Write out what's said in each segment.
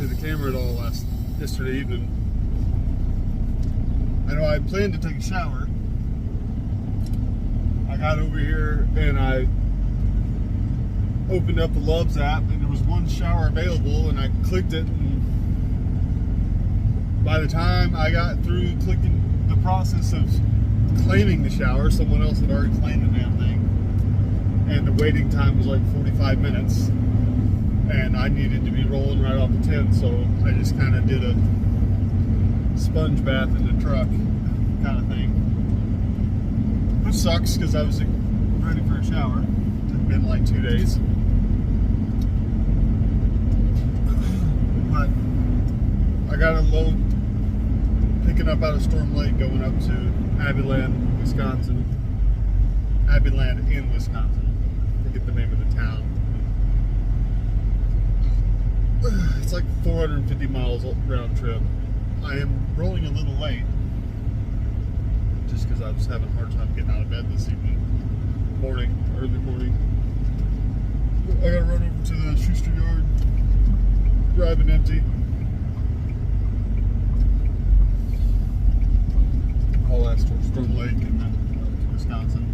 to the camera at all yesterday evening. I know I planned to take a shower. I got over here and I opened up the Loves app and there was one shower available and I clicked it, and by the time I got through clicking the process of claiming the shower, someone else had already claimed the damn thing, and the waiting time was like 45 minutes, and I needed to be rolling right off the tent, so I just kind of did a sponge bath in the truck kind of thing, which sucks because I was ready for a shower. It's been like 2 days, but I got a load picking up out of Storm Lake going up to Abilene, Wisconsin. Abilene in Wisconsin. I forget the name of the town. It's like 450 miles round trip. I am rolling a little late just because I was having a hard time getting out of bed this evening. Early morning. I gotta run over to the Schuster yard, driving empty. All that's towards Storm Lake and then to Wisconsin.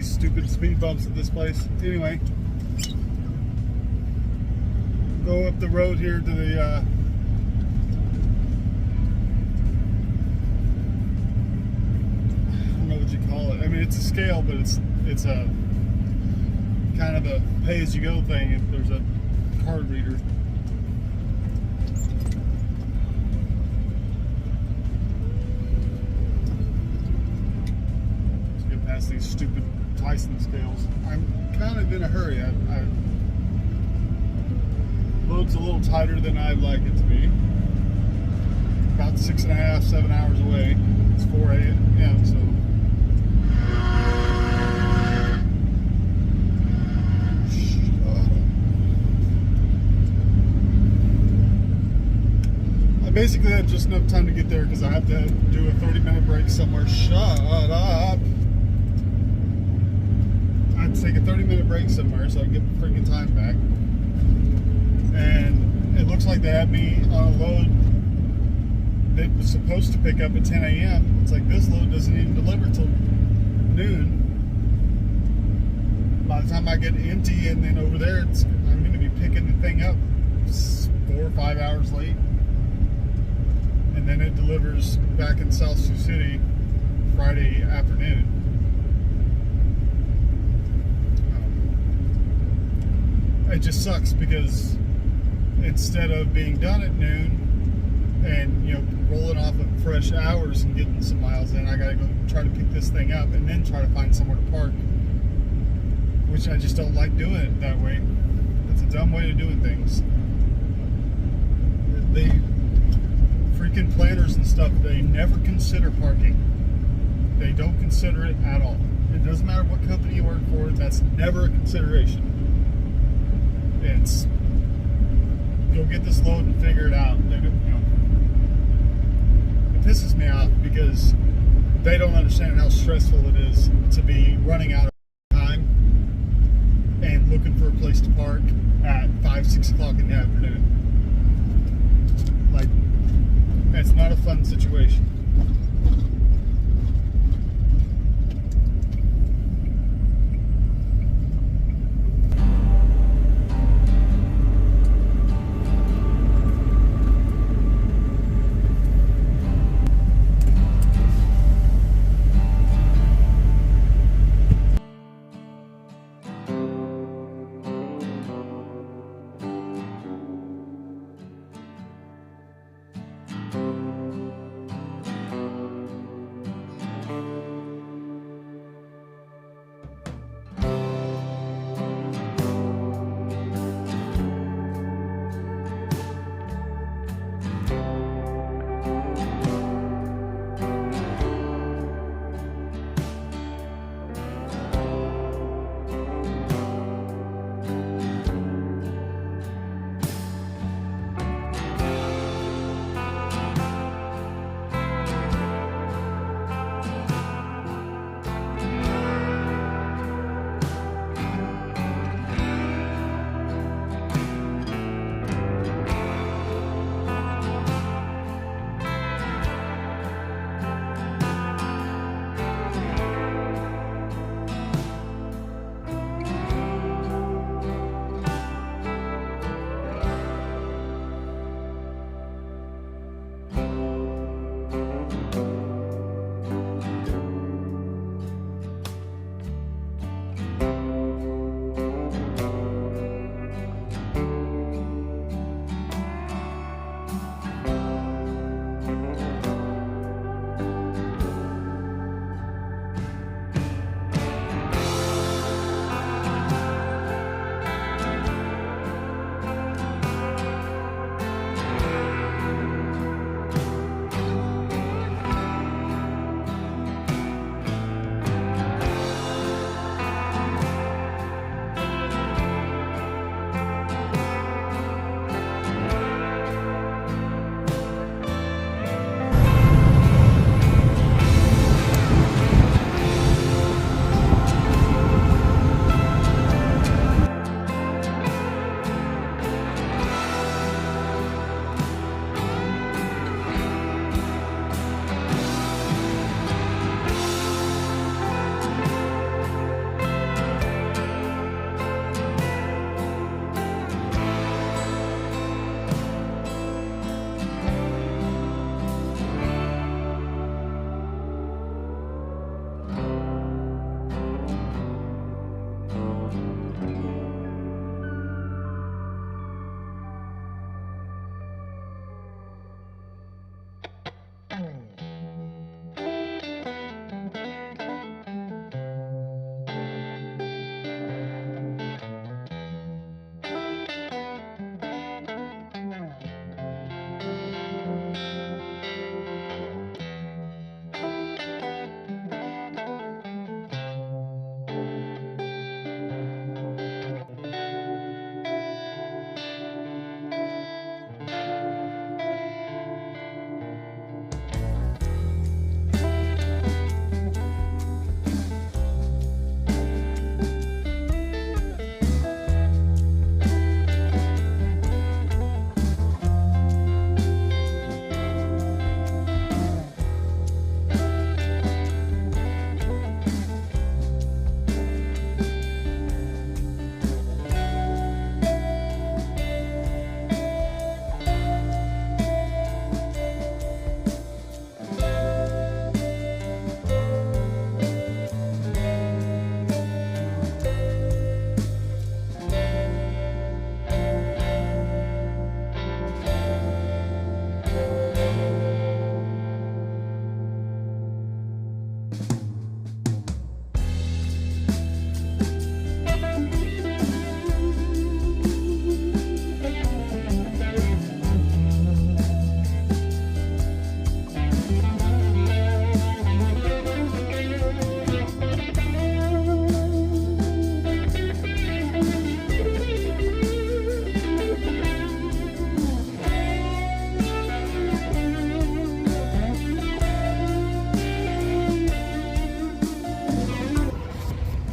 Stupid speed bumps at this place. Anyway, go up the road here to the I don't know what you call it. I mean, it's a scale, but it's a kind of a pay-as-you-go thing. If there's a card reader. Let's get past these stupid Tyson scales. I'm kind of in a hurry. Load's a little tighter than I'd like it to be. About 6.5, 7 hours away. It's 4 a.m. so. I basically had just enough time to get there because I have to do a 30-minute break somewhere. Shut up. I had to take a 30-minute break somewhere so I can get the freaking time back. And it looks like they had me on a load that was supposed to pick up at 10 a.m. It's like this load doesn't even deliver till noon. By the time I get empty and then over there, I'm going to be picking the thing up 4 or 5 hours late. And and then it delivers back in South Sioux City Friday afternoon. It just sucks because instead of being done at noon and, you know, rolling off of fresh hours and getting some miles in, I gotta go try to pick this thing up and then try to find somewhere to park, which I just don't like doing it that way. It's a dumb way of doing things. They freaking planners and stuff, they never consider parking. They don't consider it at all. It doesn't matter what company you work for, that's never a consideration. It's go get this load and figure it out. They don't, you know, it pisses me off because they don't understand how stressful it is to be running out of time and looking for a place to park at 5, 6 o'clock in the afternoon. Like, it's not a fun situation.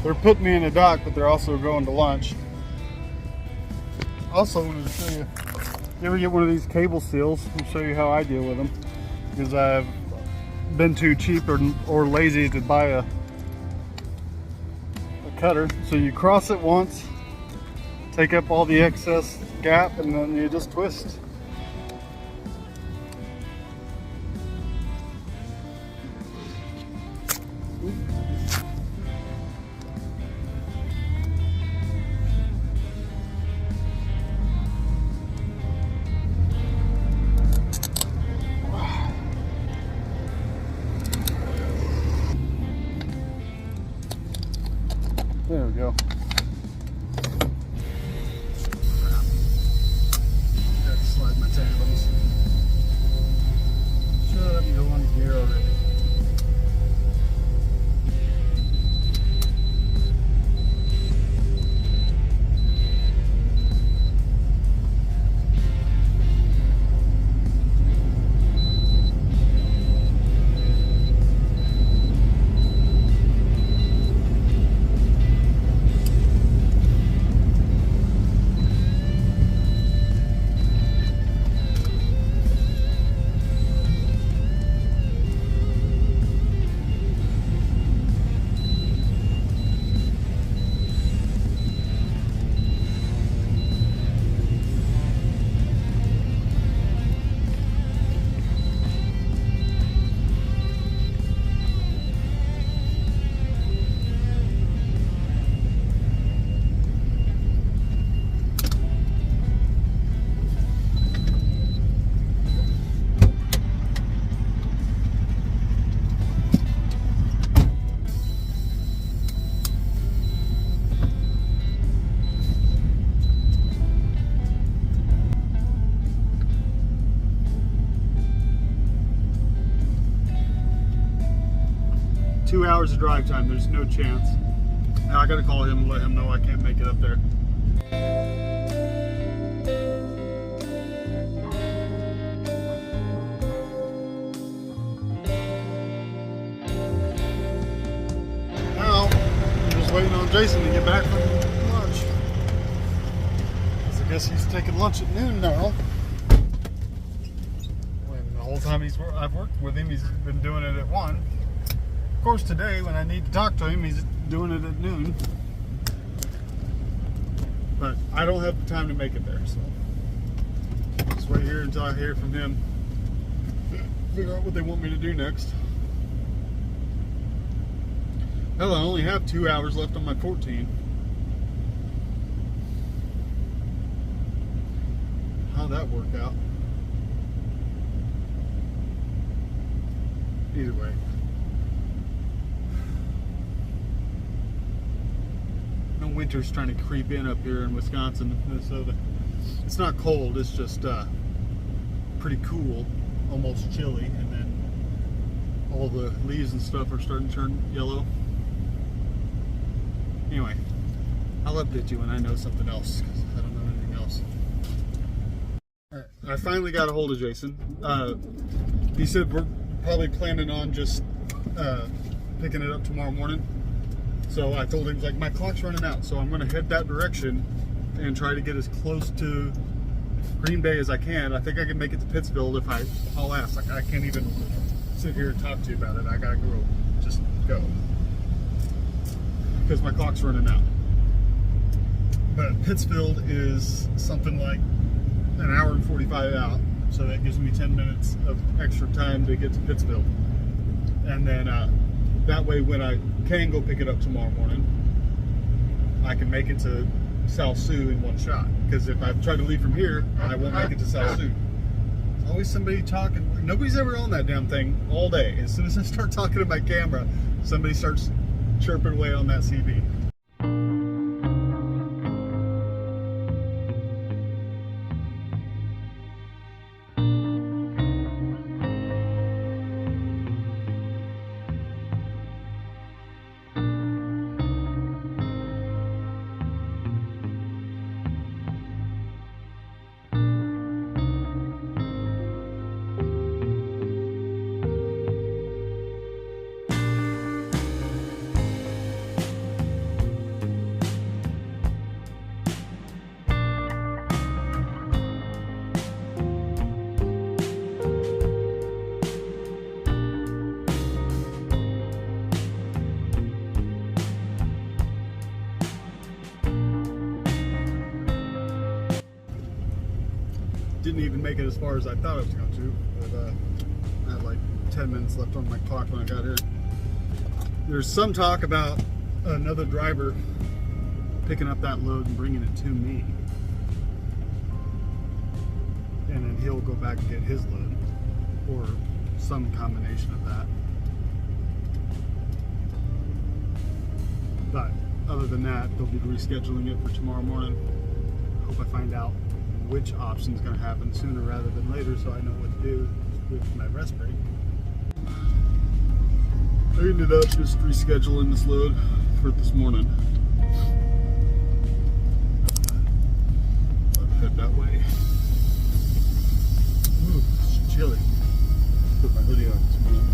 they're putting me in a dock, but they're also going to lunch. Also wanted to show you, you ever get one of these cable seals? I'll show you how I deal with them, because I've been too cheap or lazy to buy a cutter. So you cross it once, take up all the excess gap, and then you just twist. There we go. Got to slide my tandems. Shut up and go on gear already. Two hours of drive time, there's no chance. Now I gotta call him and let him know I can't make it up there. Now, I'm just waiting on Jason to get back from lunch. I guess he's taking lunch at noon now. When the whole time I've worked with him, he's been doing it at 1. Of course, today, when I need to talk to him, he's doing it at noon. But I don't have the time to make it there, so just wait here until I hear from him. Figure out what they want me to do next. Hell, I only have 2 hours left on my 14. How'd that work out? Either way. Winter's trying to creep in up here in Wisconsin, Minnesota. It's not cold, it's just pretty cool, almost chilly, and then all the leaves and stuff are starting to turn yellow. Anyway, I'll update you when I know something else, because I don't know anything else. All right, I finally got a hold of Jason. He said we're probably planning on just picking it up tomorrow morning. So I told him, like, my clock's running out, so I'm going to head that direction and try to get as close to Green Bay as I can. I think I can make it to Pittsfield if I'll ask. Like, I can't even sit here and talk to you about it. I got to go, just go. Because my clock's running out. But Pittsfield is something like an hour and 45 out, so that gives me 10 minutes of extra time to get to Pittsfield. And then that way, when I can go pick it up tomorrow morning, I can make it to South Sioux in one shot. Because if I try to leave from here, I won't make it to South Sioux. There's always somebody talking. Nobody's ever on that damn thing all day. As soon as I start talking to my camera, somebody starts chirping away on that CB. didn't even make it as far as I thought I was going to. But I had like 10 minutes left on my clock when I got here. There's some talk about another driver picking up that load and bringing it to me. And then he'll go back and get his load, or some combination of that. But other than that, they'll be rescheduling it for tomorrow morning. Hope I find out which option is going to happen sooner rather than later, so I know what to do with my rest break. I ended up just rescheduling this load for this morning. I'll head that way. Ooh, it's chilly. Put my hoodie on this morning.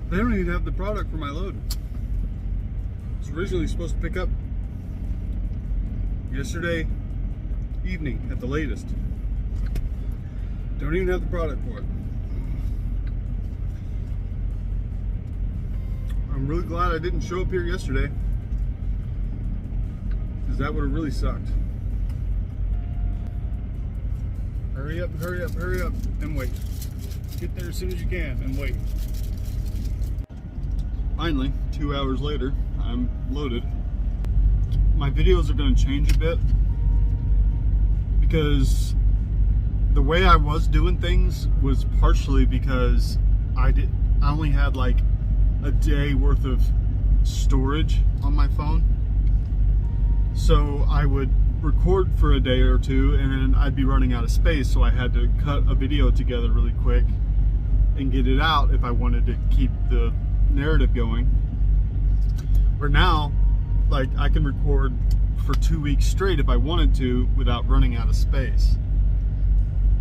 They don't even have the product for my load. It's originally supposed to pick up yesterday evening at the latest. Don't even have the product for it. I'm really glad I didn't show up here yesterday, because that would have really sucked. Hurry up, hurry up, hurry up, and wait. Get there as soon as you can and wait. Finally, 2 hours later, I'm loaded. My videos are going to change a bit because the way I was doing things was partially because I only had like a day worth of storage on my phone. So I would record for a day or two and then I'd be running out of space, so I had to cut a video together really quick and get it out if I wanted to keep the narrative going. Where now, like, I can record for 2 weeks straight if I wanted to without running out of space.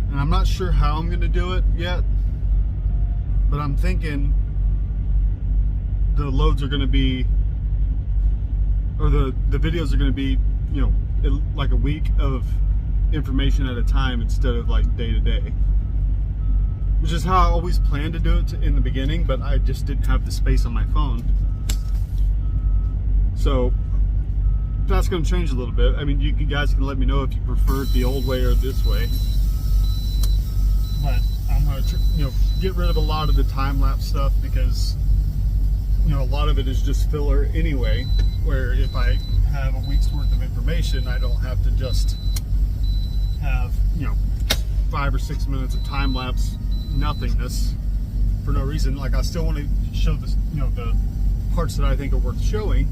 And I'm not sure how I'm going to do it yet, but I'm thinking the loads are going to be, or the videos are going to be, you know, like a week of information at a time instead of like day to day. Which is how I always planned to do it in the beginning, but I just didn't have the space on my phone. So that's going to change a little bit. I mean, you guys can let me know if you preferred the old way or this way. But I'm going to, you know, get rid of a lot of the time-lapse stuff because, you know, a lot of it is just filler anyway, where if I have a week's worth of information, I don't have to just have, you know, 5 or 6 minutes of time-lapse nothingness for no reason. Like, I still want to show this, you know, the parts that I think are worth showing,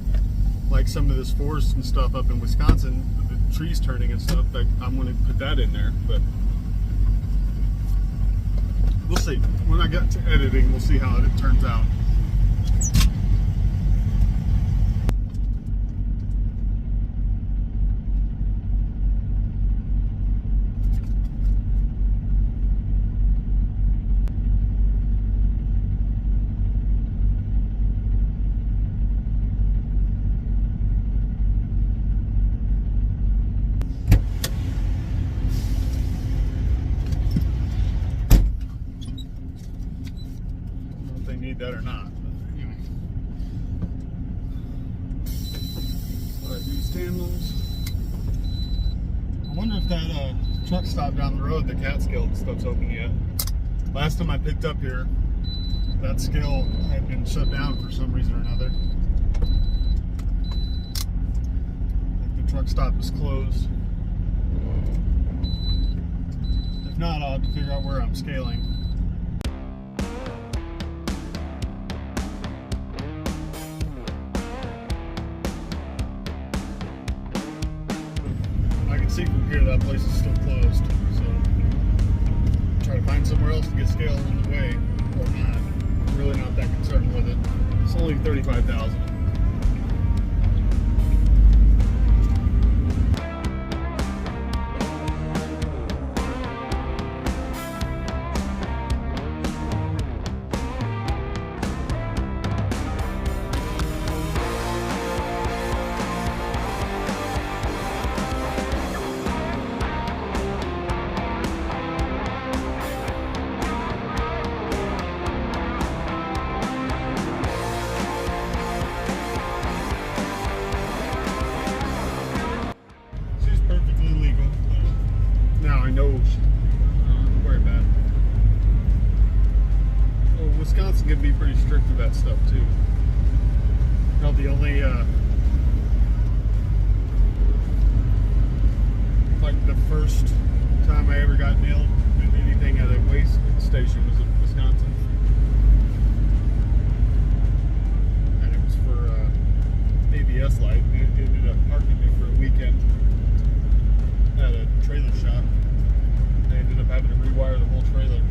like some of this forest and stuff up in Wisconsin, the trees turning and stuff. Like, I'm going to put that in there, but we'll see. When I get to editing, we'll see how it turns out. That or not, but anyway. Alright, new stand those. I wonder if that truck stop down the road, the Catskill stuff's open yet. Last time I picked up here, that scale had been shut down for some reason or another. Like the truck stop is closed. If not, I'll have to figure out where I'm scaling. see from here that place is still closed. So try to find somewhere else to get scale on the way or not. I'm really not that concerned with it. It's only 35,000. Wisconsin can be pretty strict with that stuff too. Now the only like the first time I ever got nailed with anything at a waste station was in Wisconsin, and it was for ABS light. It ended up parking me for a weekend at a trailer shop. They ended up having to rewire the whole trailer.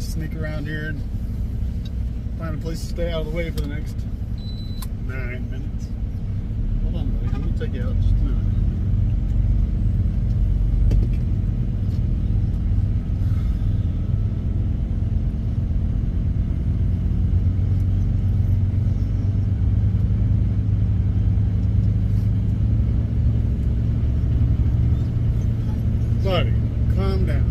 Sneak around here and find a place to stay out of the way for the next 9 minutes. Hold on, buddy. I'm gonna take you out just a minute. Buddy, calm down.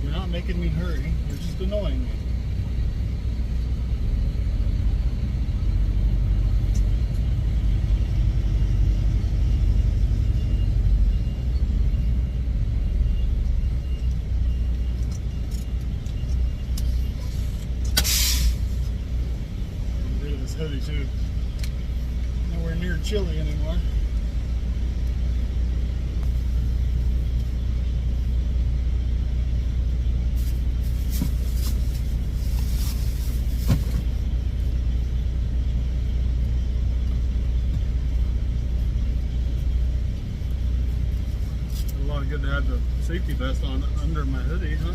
You're not making me hurry. You're just annoying me. Get rid of this hoodie too. Nowhere near chilly anymore. got the safety vest on under my hoodie, huh?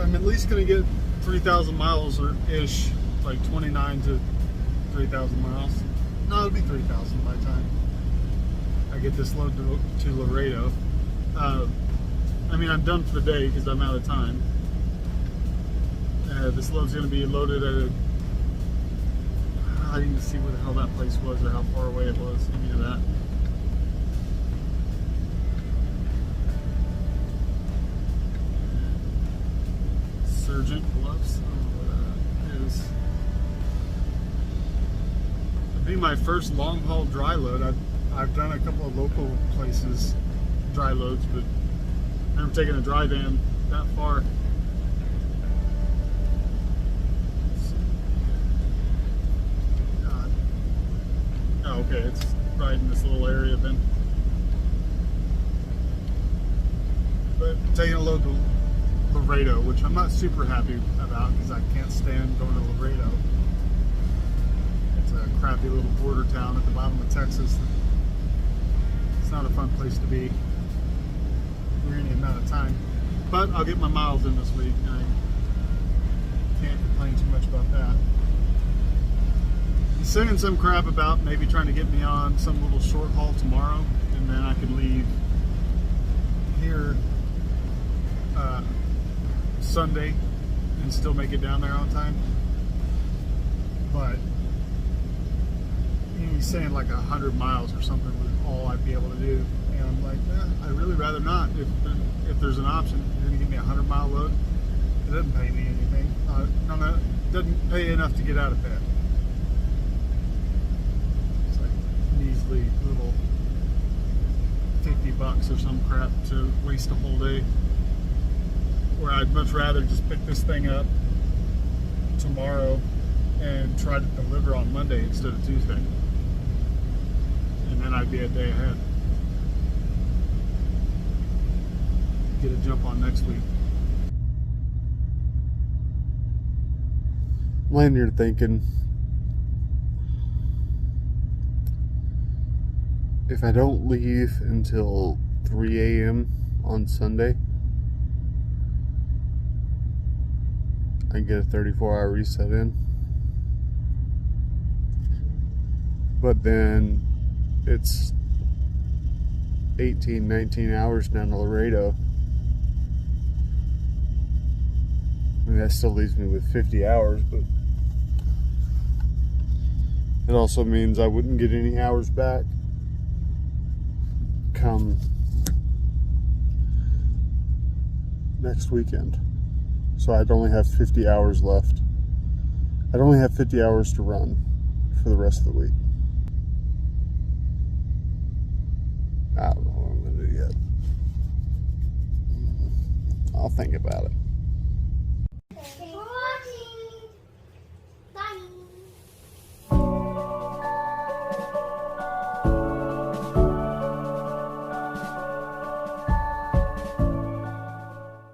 I'm at least going to get 3,000 miles or ish, like 29 to 3,000 miles. No, it'll be 3,000 by the time I get this load to Laredo. I mean, I'm done for the day because I'm out of time. This load's going to be loaded at a... I didn't even see where the hell that place was or how far away it was, any of that. Surgeon gloves. I don't know what that is. It'll be my first long haul dry load. I've done a couple of local places dry loads, but I've never taken a dry van that far. God. Oh, okay, it's right in this little area then. But taking a load to Laredo, which I'm not super happy about because I can't stand going to Laredo. It's a crappy little border town at the bottom of Texas. It's not a fun place to be for any amount of time. But I'll get my miles in this week. I can't complain too much about that. He's saying some crap about maybe trying to get me on some little short haul tomorrow, and then I could leave here Sunday and still make it down there on time. But he's saying like 100 miles or something was all I'd be able to do, and I'm like, I'd really rather not. If there's an option, you're gonna give me a 100-mile load. It doesn't pay me anything. No, it doesn't pay enough to get out of bed. It's like measly little $50 or some crap to waste a whole day. Where I'd much rather just pick this thing up tomorrow and try to deliver on Monday instead of Tuesday. And then I'd be a day ahead. Get a jump on next week. I'm laying here thinking, if I don't leave until 3 a.m. on Sunday, I can get a 34-hour reset in. But then it's 18, 19 hours down to Laredo. I mean, that still leaves me with 50 hours, but it also means I wouldn't get any hours back come next weekend. So I'd only have 50 hours left. I'd only have 50 hours to run for the rest of the week. I'll think about it.